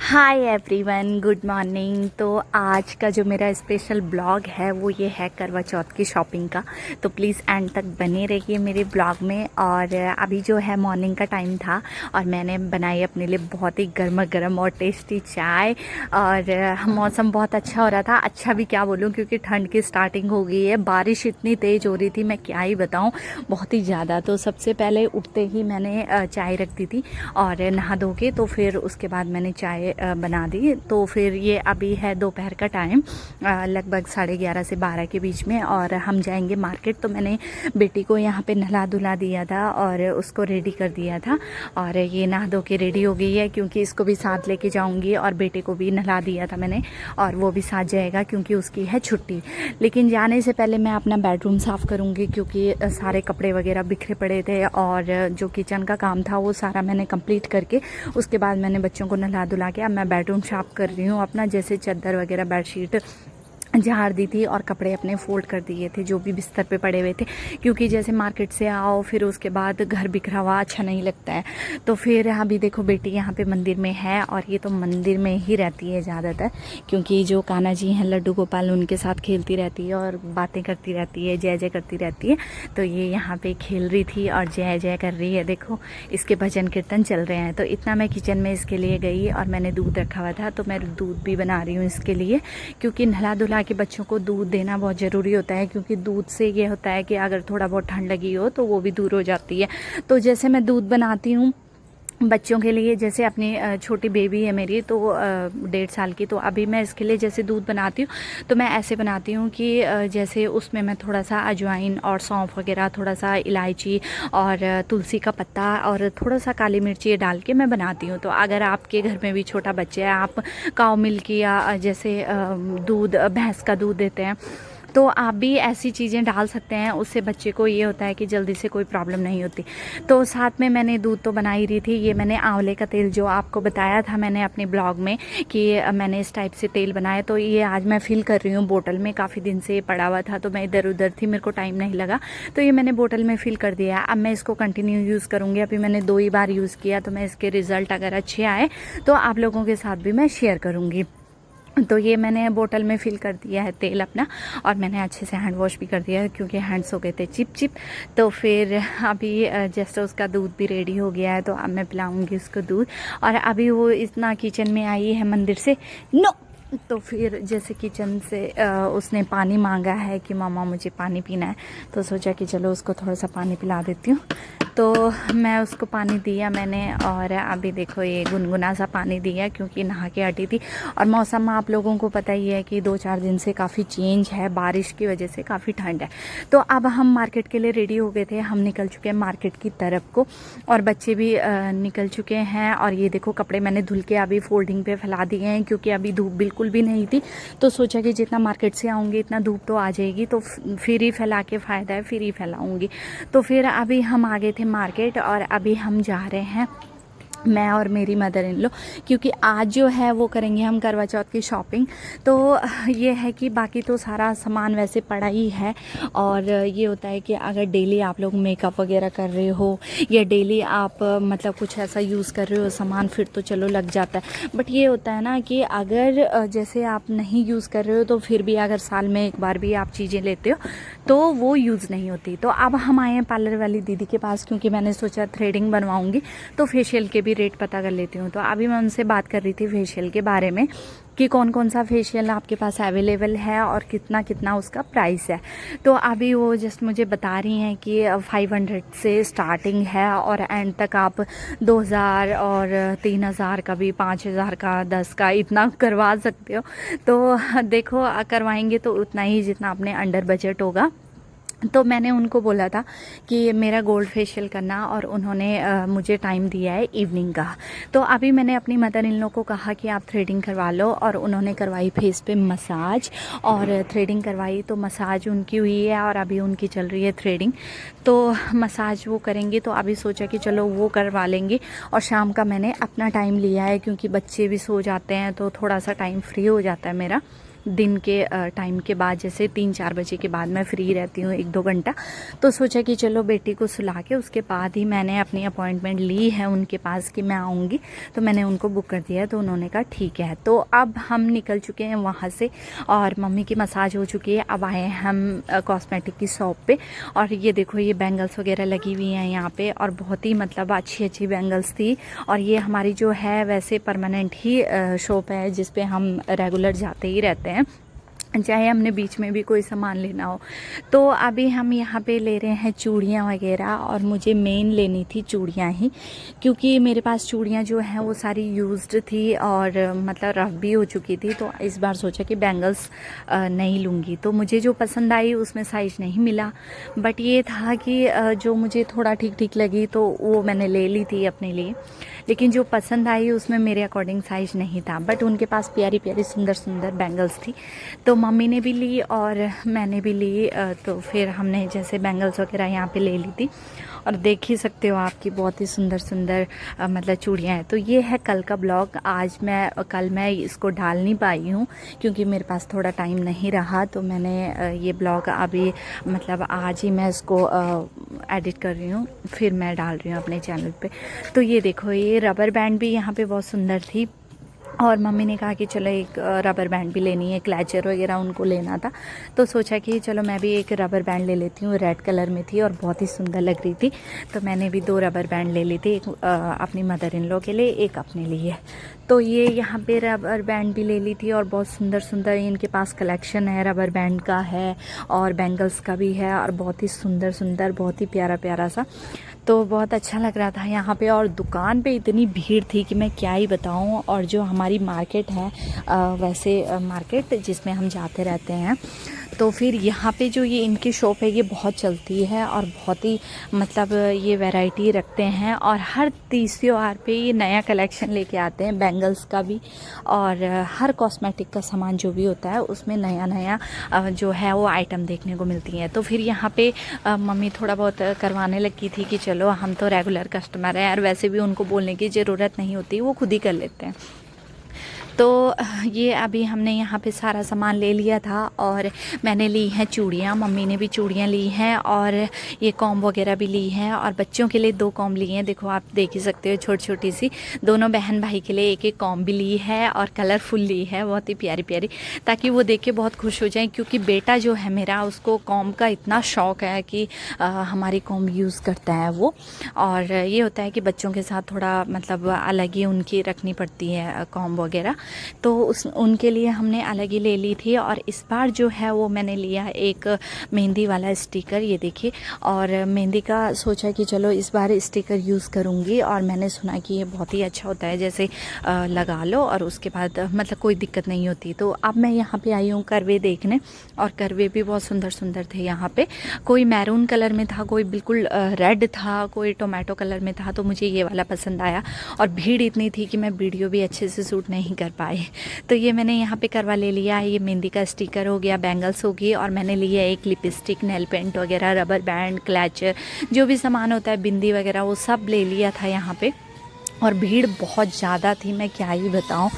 Hi everyone, good morning. तो आज का जो मेरा स्पेशल ब्लॉग है वो ये है करवा चौथ की शॉपिंग का। तो प्लीज़ एंड तक बने रहिए मेरे ब्लॉग में। और अभी जो है मॉर्निंग का टाइम था और मैंने बनाई अपने लिए बहुत ही गर्मा गर्म और टेस्टी चाय। और मौसम बहुत अच्छा हो रहा था, अच्छा भी क्या बोलूँ क्योंकि ठंड की स्टार्टिंग हो गई है। बारिश इतनी तेज़ हो रही थी, मैं क्या ही बताऊँ, बहुत ही ज़्यादा। तो सबसे पहले उठते ही मैंने चाय रख दी थी और नहा धो के तो फिर उसके बाद मैंने चाय बना दी। तो फिर ये अभी है दोपहर का टाइम, लगभग 11:30 से 12 के बीच में, और हम जाएंगे मार्केट। तो मैंने बेटी को यहाँ पे नहला धुला दिया था और उसको रेडी कर दिया था। और ये नहा धो के रेडी हो गई है क्योंकि इसको भी साथ लेके जाऊँगी, और बेटे को भी नहला दिया था मैंने और वो भी साथ जाएगा क्योंकि उसकी है छुट्टी। लेकिन जाने से पहले मैं अपना बेडरूम साफ़ करूँगी क्योंकि सारे कपड़े वगैरह बिखरे पड़े थे और जो किचन का काम था वो सारा मैंने कंप्लीट करके उसके बाद मैंने बच्चों को नहला धुला के अब मैं बेडरूम साफ़ कर रही हूँ अपना। जैसे चादर वगैरह बेडशीट झाड़ दी थी और कपड़े अपने फोल्ड कर दिए थे जो भी बिस्तर पे पड़े हुए थे, क्योंकि जैसे मार्केट से आओ फिर उसके बाद घर बिखरा हुआ अच्छा नहीं लगता है। तो फिर अभी देखो बेटी यहाँ पे मंदिर में है और ये तो मंदिर में ही रहती है ज़्यादातर, क्योंकि जो कान्हा जी हैं लड्डू गोपाल उनके साथ खेलती रहती है और बातें करती रहती है, जय जय करती रहती है। तो ये यहाँ पर खेल रही थी और जय जय कर रही है। देखो इसके भजन कीर्तन चल रहे हैं। तो इतना मैं किचन में इसके लिए गई और मैंने दूध रखा हुआ था, तो मैं दूध भी बना रही हूँ इसके लिए, क्योंकि नहला धुला कि बच्चों को दूध देना बहुत ज़रूरी होता है। क्योंकि दूध से ये होता है कि अगर थोड़ा बहुत ठंड लगी हो तो वो भी दूर हो जाती है। तो जैसे मैं दूध बनाती हूँ बच्चों के लिए, जैसे अपनी छोटी बेबी है मेरी तो 1.5 साल की, तो अभी मैं इसके लिए जैसे दूध बनाती हूँ तो मैं ऐसे बनाती हूँ कि जैसे उसमें मैं थोड़ा सा अजवाइन और सौंफ वगैरह, थोड़ा सा इलायची और तुलसी का पत्ता और थोड़ा सा काली मिर्ची डाल के मैं बनाती हूँ। तो अगर आपके घर में भी छोटा बच्चा है, आप काऊ मिल्क या जैसे दूध भैंस का दूध देते हैं तो आप भी ऐसी चीज़ें डाल सकते हैं, उससे बच्चे को ये होता है कि जल्दी से कोई प्रॉब्लम नहीं होती। तो साथ में मैंने दूध तो बना ही रही थी। ये मैंने आंवले का तेल जो आपको बताया था मैंने अपने ब्लॉग में कि मैंने इस टाइप से तेल बनाया, तो ये आज मैं फिल कर रही हूँ बोतल में। काफ़ी दिन से पड़ा हुआ था तो मैं इधर उधर थी, मेरे को टाइम नहीं लगा, तो ये मैंने बोतल में फिल कर दिया। अब मैं इसको कंटिन्यू यूज़ करूँगी। अभी मैंने 2 ही बार यूज़ किया, तो मैं इसके रिज़ल्ट अगर अच्छे आए तो आप लोगों के साथ भी मैं शेयर करूँगी। तो ये मैंने बोतल में फिल कर दिया है तेल अपना, और मैंने अच्छे से हैंड वॉश भी कर दिया है क्योंकि हैंड्स हो गए थे चिप चिप। तो फिर अभी जैसे उसका दूध भी रेडी हो गया है तो अब मैं पिलाऊंगी उसको दूध। और अभी वो इतना किचन में आई है मंदिर से, नो, तो फिर जैसे किचन से उसने पानी मांगा है कि मामा मुझे पानी पीना है, तो सोचा कि चलो उसको थोड़ा सा पानी पिला देती हूँ। तो मैं उसको पानी दिया मैंने, और अभी देखो ये गुनगुना सा पानी दिया क्योंकि नहा के हटी थी। और मौसम आप लोगों को पता ही है कि 2-4 दिन से काफ़ी चेंज है, बारिश की वजह से काफ़ी ठंड है। तो अब हम मार्केट के लिए रेडी हो गए थे, हम निकल चुके हैं मार्केट की तरफ को, और बच्चे भी निकल चुके हैं। और ये देखो कपड़े मैंने धुल के अभी फोल्डिंग पे फैला दिए हैं क्योंकि अभी धूप बिल्कुल भी नहीं थी। तो सोचा कि जितना मार्केट से आऊँगी इतना धूप तो आ जाएगी, तो फिर ही फैला के फ़ायदा है, फिर ही फैलाऊँगी। तो फिर अभी हम आ गए थे मार्केट और अभी हम जा रहे हैं, मैं और मेरी मदर इन लो, क्योंकि आज जो है वो करेंगे हम करवा चौथ की शॉपिंग। तो ये है कि बाकी तो सारा सामान वैसे पड़ा ही है। और ये होता है कि अगर डेली आप लोग मेकअप वगैरह कर रहे हो या डेली आप मतलब कुछ ऐसा यूज़ कर रहे हो सामान, फिर तो चलो लग जाता है। बट ये होता है ना कि अगर जैसे आप नहीं यूज़ कर रहे हो तो फिर भी अगर साल में एक बार भी आप चीज़ें लेते हो तो वो यूज़ नहीं होती। तो अब हम आए हैं पार्लर वाली दीदी के पास क्योंकि मैंने सोचा थ्रेडिंग बनवाऊँगी तो फेशियल के भी रेट पता कर लेती हूँ। तो अभी मैं उनसे बात कर रही थी फेशियल के बारे में कि कौन कौन सा फेशियल आपके पास अवेलेबल है और कितना कितना उसका प्राइस है। तो अभी वो जस्ट मुझे बता रही हैं कि 500 से स्टार्टिंग है और एंड तक आप 2000 और 3000 का भी, 5000 का, 10 का, इतना करवा सकते हो। तो देखो करवाएंगे तो उतना ही जितना अपने अंडर बजट होगा। तो मैंने उनको बोला था कि मेरा गोल्ड फेशियल करना, और उन्होंने मुझे टाइम दिया है इवनिंग का। तो अभी मैंने अपनी मदर इन लोग को कहा कि आप थ्रेडिंग करवा लो, और उन्होंने करवाई फेस पे मसाज और थ्रेडिंग करवाई। तो मसाज उनकी हुई है और अभी उनकी चल रही है थ्रेडिंग। तो मसाज वो करेंगे, तो अभी सोचा कि चलो वो करवा लेंगे। और शाम का मैंने अपना टाइम लिया है क्योंकि बच्चे भी सो जाते हैं तो थोड़ा सा टाइम फ्री हो जाता है मेरा। दिन के टाइम के बाद, जैसे 3-4 बजे के बाद मैं फ्री रहती हूँ 1-2 घंटा। तो सोचा कि चलो बेटी को सुला के उसके बाद ही मैंने अपनी अपॉइंटमेंट ली है उनके पास कि मैं आऊँगी। तो मैंने उनको बुक कर दिया है, तो उन्होंने कहा ठीक है। तो अब हम निकल चुके हैं वहाँ से और मम्मी की मसाज हो चुकी है। अब आए हैं हम कॉस्मेटिक की शॉप पे और ये देखो ये बैंगल्स वगैरह लगी हुई हैं यहाँ पे और बहुत ही मतलब अच्छी अच्छी बैंगल्स थी। और ये हमारी जो है वैसे परमानेंट ही शॉप है जिस पे हम रेगुलर जाते ही रहते हैं, चाहे हमने बीच में भी कोई सामान लेना हो। तो अभी हम यहाँ पे ले रहे हैं चूड़ियाँ वगैरह और मुझे मेन लेनी थी चूड़ियाँ ही, क्योंकि मेरे पास चूड़ियाँ जो हैं वो सारी यूज्ड थी और मतलब रफ भी हो चुकी थी। तो इस बार सोचा कि बैंगल्स नहीं लूँगी। तो मुझे जो पसंद आई उसमें साइज़ नहीं मिला, बट ये था कि जो मुझे थोड़ा ठीक ठीक लगी तो वो मैंने ले ली थी अपने लिए। लेकिन जो पसंद आई उसमें मेरे अकॉर्डिंग साइज़ नहीं था, बट उनके पास प्यारी प्यारी सुंदर सुंदर बैंगल्स थी। तो मम्मी ने भी ली और मैंने भी ली। तो फिर हमने जैसे बैंगल्स वगैरह यहाँ पे ले ली थी और देख ही सकते हो आपकी बहुत ही सुंदर सुंदर मतलब चूड़ियाँ हैं। तो ये है कल का ब्लॉग। कल मैं इसको डाल नहीं पाई हूँ क्योंकि मेरे पास थोड़ा टाइम नहीं रहा। तो मैंने ये ब्लॉग अभी मतलब आज ही मैं इसको एडिट कर रही हूँ, फिर मैं डाल रही हूँ अपने चैनल पे। तो ये देखो ये रबर बैंड भी यहाँ पे बहुत सुंदर थी और मम्मी ने कहा कि चलो एक रबर बैंड भी लेनी है, क्लैचर वगैरह उनको लेना था। तो सोचा कि चलो मैं भी एक रबर बैंड ले लेती हूँ। रेड कलर में थी और बहुत ही सुंदर लग रही थी। तो मैंने भी 2 रबर बैंड ले ली थी, एक अपनी मदर इन लॉ के लिए, एक अपने लिए। तो ये यहाँ पे रबर बैंड भी ले ली थी और बहुत सुंदर सुंदर इनके पास कलेक्शन है, रबर बैंड का है और बैंगल्स का भी है और बहुत ही सुंदर सुंदर, बहुत ही प्यारा प्यारा सा। तो बहुत अच्छा लग रहा था यहाँ पे और दुकान पे इतनी भीड़ थी कि मैं क्या ही बताऊँ। और जो हमारी मार्केट है वैसे मार्केट जिसमें हम जाते रहते हैं, तो फिर यहाँ पे जो ये इनकी शॉप है ये बहुत चलती है और बहुत ही मतलब ये वैरायटी रखते हैं और हर तीज त्योहार पे ये नया कलेक्शन लेके आते हैं, बैंगल्स का भी और हर कॉस्मेटिक का सामान जो भी होता है उसमें नया नया जो है वो आइटम देखने को मिलती हैं। तो फिर यहाँ पे मम्मी थोड़ा बहुत करवाने लगी थी कि चलो हम तो रेगुलर कस्टमर हैं और वैसे भी उनको बोलने की ज़रूरत नहीं होती, वो खुद ही कर लेते हैं। तो ये अभी हमने यहाँ पे सारा सामान ले लिया था और मैंने ली हैं चूड़ियाँ, मम्मी ने भी चूड़ियाँ ली हैं और ये कॉम्ब वगैरह भी ली हैं और बच्चों के लिए 2 कॉम्ब ली हैं। देखो आप देख ही सकते हो, छोटी छोटी सी दोनों बहन भाई के लिए एक एक कॉम्ब भी ली है और कलरफुल ली है, बहुत ही प्यारी प्यारी, ताकि वो देख के बहुत खुश हो जाएं। क्योंकि बेटा जो है मेरा उसको कॉम्ब का इतना शौक़ है कि हमारी कॉम्ब यूज़ करता है वो। और ये होता है कि बच्चों के साथ थोड़ा मतलब अलग ही उनकी रखनी पड़ती है कॉम्ब वगैरह, तो उनके लिए हमने अलग ही ले ली थी। और इस बार जो है वो मैंने लिया एक मेहंदी वाला स्टिकर, ये देखिए। और मेहंदी का सोचा कि चलो इस बार स्टिकर यूज़ करूँगी और मैंने सुना कि ये बहुत ही अच्छा होता है, जैसे लगा लो और उसके बाद मतलब कोई दिक्कत नहीं होती। तो अब मैं यहाँ पे आई हूँ करवे देखने और करवे भी बहुत सुंदर सुंदर थे यहाँ पे। कोई मैरून कलर में था, कोई बिल्कुल रेड था, कोई टोमेटो कलर में था। तो मुझे ये वाला पसंद आया और भीड़ इतनी थी कि मैं वीडियो भी अच्छे से शूट नहीं कर पाई। तो ये मैंने यहाँ पे करवा ले लिया। ये मेहंदी का स्टिकर हो गया, बैंगल्स होगी और मैंने लिया एक लिपस्टिक, नेल पेंट वगैरह, रबर बैंड, क्लैचर, जो भी सामान होता है, बिंदी वगैरह, वो सब ले लिया था यहाँ पे। और भीड़ बहुत ज़्यादा थी, मैं क्या ही बताऊँ।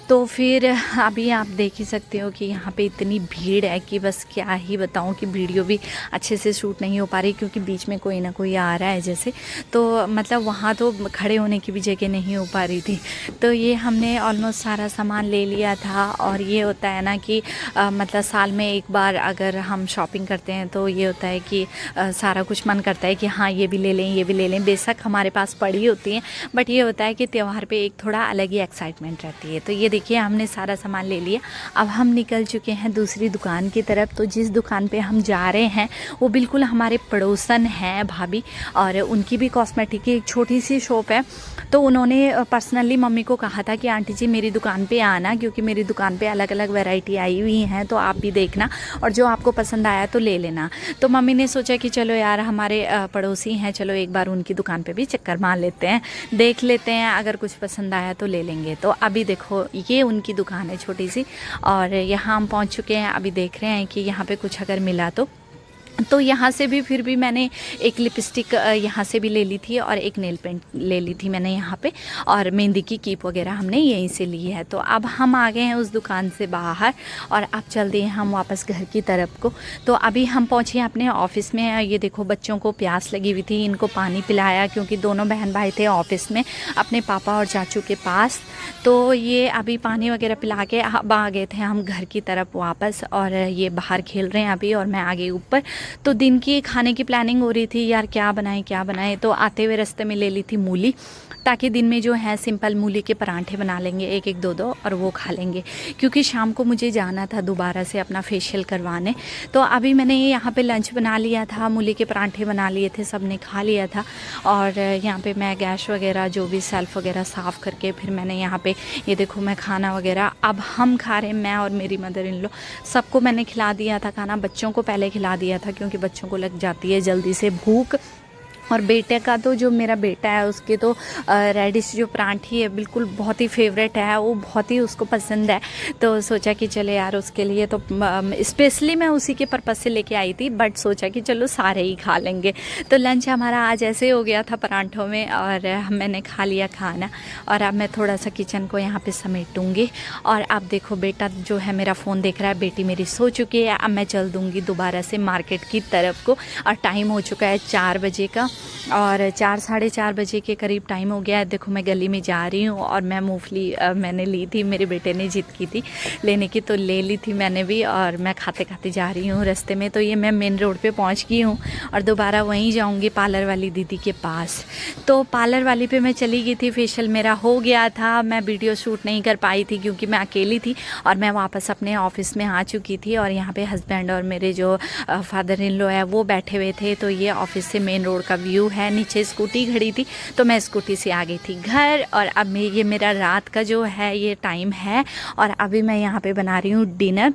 तो फिर अभी आप देख ही सकते हो कि यहाँ पे इतनी भीड़ है कि बस क्या ही बताऊँ, कि वीडियो भी अच्छे से शूट नहीं हो पा रही क्योंकि बीच में कोई ना कोई आ रहा है जैसे। तो मतलब वहाँ तो खड़े होने की भी जगह नहीं हो पा रही थी। तो ये हमने ऑलमोस्ट सारा सामान ले लिया था। और ये होता है ना कि मतलब साल में एक बार अगर हम शॉपिंग करते हैं तो ये होता है कि सारा कुछ मन करता है कि हाँ ये भी ले लें, ये भी ले लें। बेशक हमारे पास पड़ी होती हैं, बट ये होता है कि त्यौहार पे एक थोड़ा अलग ही एक्साइटमेंट रहती है। तो ये देखिए हमने सारा सामान ले लिया। अब हम निकल चुके हैं दूसरी दुकान की तरफ। तो जिस दुकान पे हम जा रहे हैं वो बिल्कुल हमारे पड़ोसन हैं भाभी, और उनकी भी कॉस्मेटिक की एक छोटी सी शॉप है। तो उन्होंने पर्सनली मम्मी को कहा था कि आंटी जी मेरी दुकान पे आना, क्योंकि मेरी दुकान पे अलग अलग वैरायटी आई हुई हैं, तो आप भी देखना और जो आपको पसंद आया तो ले लेना। तो मम्मी ने सोचा कि चलो यार हमारे पड़ोसी हैं, चलो एक बार उनकी दुकान पे भी चक्कर मार लेते हैं, देख लेते हैं, अगर कुछ पसंद आया तो ले लेंगे। तो अभी देखो ये उनकी दुकान है छोटी सी और यहाँ हम पहुँच चुके हैं। अभी देख रहे हैं कि यहाँ पे कुछ अगर मिला तो तो यहाँ से भी फिर भी मैंने एक लिपस्टिक यहाँ से भी ले ली थी और एक नेल पेंट ले ली थी मैंने यहाँ पे, और मेहंदी की कीप वगैरह हमने यहीं से ली है। तो अब हम आ गए हैं उस दुकान से बाहर और अब चल दिए हम वापस घर की तरफ को। तो अभी हम पहुँचे अपने ऑफिस में। ये देखो बच्चों को प्यास लगी हुई थी, इनको पानी पिलाया क्योंकि दोनों बहन भाई थे ऑफिस में अपने पापा और चाचू के पास। तो ये अभी पानी वगैरह पिला के अब आ गए थे हम घर की तरफ वापस, और ये बाहर खेल रहे हैं अभी और मैं आ गई ऊपर। तो दिन की खाने की प्लानिंग हो रही थी यार, क्या बनाएं। तो आते हुए रास्ते में ले ली थी मूली, ताकि दिन में जो है सिंपल मूली के परांठे बना लेंगे, एक एक दो और वो खा लेंगे, क्योंकि शाम को मुझे जाना था दोबारा से अपना फेशियल करवाने। तो अभी मैंने यहाँ पे लंच बना लिया था, मूली के परांठे बना लिए थे, सब ने खा लिया था। और यहाँ पे मैं गैस वगैरह जो भी सेल्फ वगैरह साफ़ करके फिर मैंने यहाँ पे ये देखो मैं खाना वगैरह अब हम खा रहे हैं, मैं और मेरी मदर इन लॉ। सबको मैंने खिला दिया था खाना, बच्चों को पहले खिला दिया था क्योंकि बच्चों को लग जाती है जल्दी से भूख। और बेटे का तो, जो मेरा बेटा है उसके तो रेडिश जो परांठी है बिल्कुल बहुत ही फेवरेट है, वो बहुत ही उसको पसंद है। तो सोचा कि चले यार उसके लिए तो स्पेशली मैं उसी के पर्पज़ से लेके आई थी, बट सोचा कि चलो सारे ही खा लेंगे। तो लंच हमारा आज ऐसे हो गया था परांठों में, और मैंने खा लिया खाना। और अब मैं थोड़ा सा किचन को यहाँ पे समेटूँगी। और अब देखो बेटा जो है मेरा फ़ोन देख रहा है, बेटी मेरी सो चुकी है। अब मैं चल दूँगी दोबारा से मार्केट की तरफ को, और टाइम हो चुका है 4 बजे का, और 4 साढ़े 4 बजे के करीब टाइम हो गया है। देखो मैं गली में जा रही हूँ और मैं मूंगफली मैंने ली थी, मेरे बेटे ने जिद की थी लेने की तो ले ली थी मैंने भी, और मैं खाते खाते जा रही हूँ रास्ते में। तो ये मैं मेन रोड पे पहुँच गई हूँ और दोबारा वहीं जाऊँगी पार्लर वाली दीदी के पास। तो पार्लर वाली पे मैं चली गई थी, फेशियल मेरा हो गया था। मैं वीडियो शूट नहीं कर पाई थी क्योंकि मैं अकेली थी और मैं वापस अपने ऑफिस में आ चुकी थी। और यहाँ पे हस्बैंड और मेरे जो फादर इन लॉ है वो बैठे हुए थे। तो ये ऑफिस से मेन रोड का व्यू है, नीचे स्कूटी खड़ी थी तो मैं स्कूटी से आ गई थी घर। और अब ये मेरा रात का जो है ये टाइम है, और अभी मैं यहाँ पे बना रही हूँ डिनर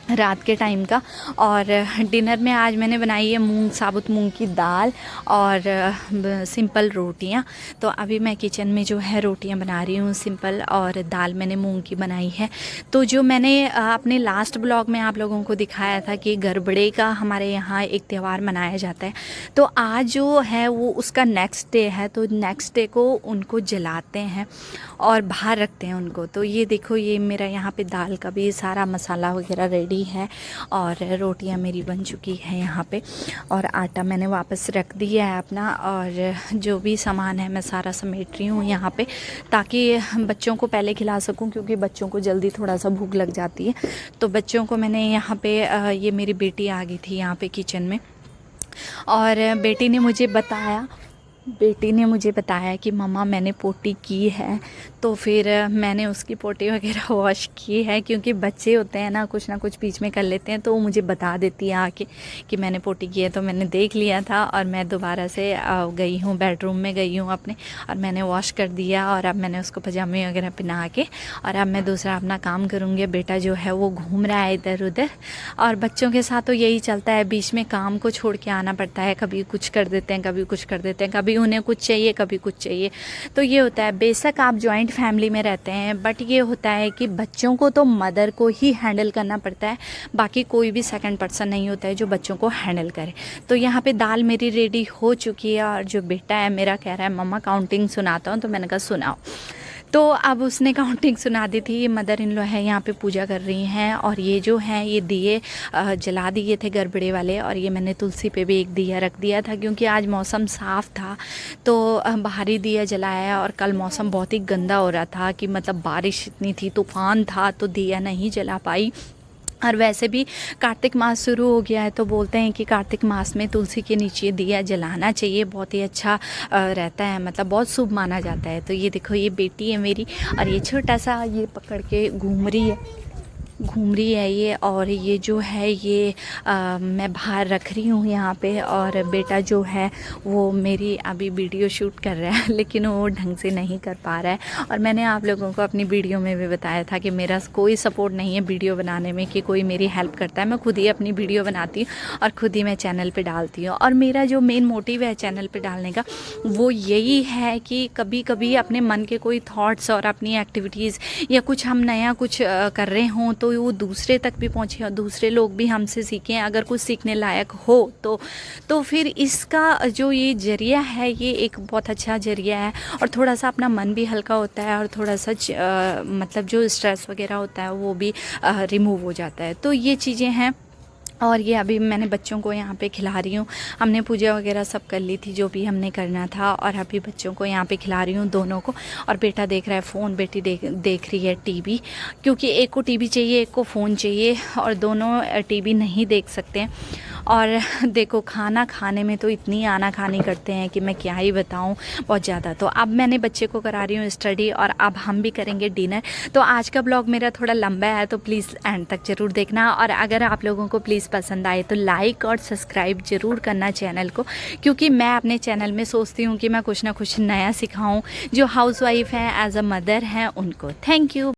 रात के टाइम का। और डिनर में आज मैंने बनाई है साबुत मूंग की दाल और सिंपल रोटियां। तो अभी मैं किचन में जो है रोटियां बना रही हूँ सिंपल, और दाल मैंने मूंग की बनाई है। तो जो मैंने अपने लास्ट ब्लॉग में आप लोगों को दिखाया था कि गरबड़े का हमारे यहाँ एक त्यौहार मनाया जाता है, तो आज जो है वो उसका नेक्स्ट डे है। तो नेक्स्ट डे को उनको जलाते हैं और बाहर रखते हैं उनको। तो ये देखो ये मेरा यहाँ पे दाल का भी सारा मसाला वगैरह रेडी है, और रोटियां मेरी बन चुकी है यहाँ पे, और आटा मैंने वापस रख दिया है अपना। और जो भी सामान है मैं सारा समेट रही हूँ यहाँ पे, ताकि बच्चों को पहले खिला सकूँ, क्योंकि बच्चों को जल्दी थोड़ा सा भूख लग जाती है। तो बच्चों को मैंने यहाँ पे ये मेरी बेटी आ गई थी यहाँ पे किचन में, और बेटी ने मुझे बताया कि मम्मा मैंने पोटी की है। तो फिर मैंने उसकी पोटी वगैरह वॉश की है, क्योंकि बच्चे होते हैं ना कुछ बीच में कर लेते हैं, तो वो मुझे बता देती है आके कि मैंने पोटी की है। तो मैंने देख लिया था और मैं दोबारा से गई हूँ बेडरूम में गई हूँ अपने, और मैंने वॉश कर दिया। और अब मैंने उसको पजामे वगैरह पहना के, और अब मैं दूसरा अपना काम करूँगी। बेटा जो है वो घूम रहा है इधर उधर, और बच्चों के साथ तो यही चलता है, बीच में काम को छोड़ के आना पड़ता है। कभी कुछ कर देते हैं, कभी कुछ कर देते हैं, कभी उन्हें कुछ चाहिए, कभी कुछ चाहिए। तो ये होता है, बेशक आप जॉइंट फैमिली में रहते हैं, बट ये होता है कि बच्चों को तो मदर को ही हैंडल करना पड़ता है, बाकी कोई भी सेकंड पर्सन नहीं होता है जो बच्चों को हैंडल करे। तो यहाँ पे दाल मेरी रेडी हो चुकी है, और जो बेटा है मेरा कह रहा है मम्मा काउंटिंग सुनाता हूँ, तो मैंने कहा सुनाओ। तो अब उसने काउंटिंग सुना दी थी। ये मदर इन लॉ है यहाँ पे पूजा कर रही हैं, और ये जो हैं ये दिए जला दिए थे गरबड़े वाले, और ये मैंने तुलसी पे भी एक दिया रख दिया था, क्योंकि आज मौसम साफ़ था तो बाहर ही दिया जलाया। और कल मौसम बहुत ही गंदा हो रहा था कि मतलब बारिश इतनी थी, तूफ़ान था, तो दिया नहीं जला पाई। और वैसे भी कार्तिक मास शुरू हो गया है, तो बोलते हैं कि कार्तिक मास में तुलसी के नीचे दिया जलाना चाहिए, बहुत ही अच्छा रहता है, मतलब बहुत शुभ माना जाता है। तो ये देखो ये बेटी है मेरी, और ये छोटा सा ये पकड़ के घूम रही है ये। और ये जो है ये मैं बाहर रख रही हूँ यहाँ पे, और बेटा जो है वो मेरी अभी वीडियो शूट कर रहा है, लेकिन वो ढंग से नहीं कर पा रहा है। और मैंने आप लोगों को अपनी वीडियो में भी बताया था कि मेरा कोई सपोर्ट नहीं है वीडियो बनाने में, कि कोई मेरी हेल्प करता है। मैं खुद ही अपनी वीडियो बनाती हूँ और खुद ही मैं चैनल पर डालती हूँ। और मेरा जो मेन मोटिव है चैनल पर डालने का वो यही है कि कभी कभी अपने मन के कोई थाट्स और अपनी एक्टिविटीज़ या कुछ हम नया कुछ कर रहे हों, तो तो वो दूसरे तक भी पहुँचे और दूसरे लोग भी हमसे सीखें, अगर कुछ सीखने लायक हो तो फिर इसका जो ये ज़रिया है ये एक बहुत अच्छा ज़रिया है, और थोड़ा सा अपना मन भी हल्का होता है और थोड़ा सा मतलब जो स्ट्रेस वगैरह होता है वो भी रिमूव हो जाता है। तो ये चीज़ें हैं। और ये अभी मैंने बच्चों को यहाँ पे खिला रही हूँ। हमने पूजा वगैरह सब कर ली थी जो भी हमने करना था, और अभी बच्चों को यहाँ पे खिला रही हूँ दोनों को। और बेटा देख रहा है फ़ोन, बेटी देख रही है टीवी, क्योंकि एक को टीवी चाहिए, एक को फ़ोन चाहिए, और दोनों टीवी नहीं देख सकते हैं। और देखो खाना खाने में तो इतनी आनाकानी करते हैं कि मैं क्या ही बताऊं, बहुत ज़्यादा। तो अब मैंने बच्चे को करा रही हूँ स्टडी, और अब हम भी करेंगे डिनर। तो आज का ब्लॉग मेरा थोड़ा लंबा है, तो प्लीज़ एंड तक ज़रूर देखना। और अगर आप लोगों को प्लीज़ पसंद आए तो लाइक और सब्सक्राइब ज़रूर करना चैनल को, क्योंकि मैं अपने चैनल में सोचती हूँ कि मैं कुछ ना कुछ नया सिखाऊँ जो हाउसवाइफ हैं, एज अ मदर हैं उनको। Thank you.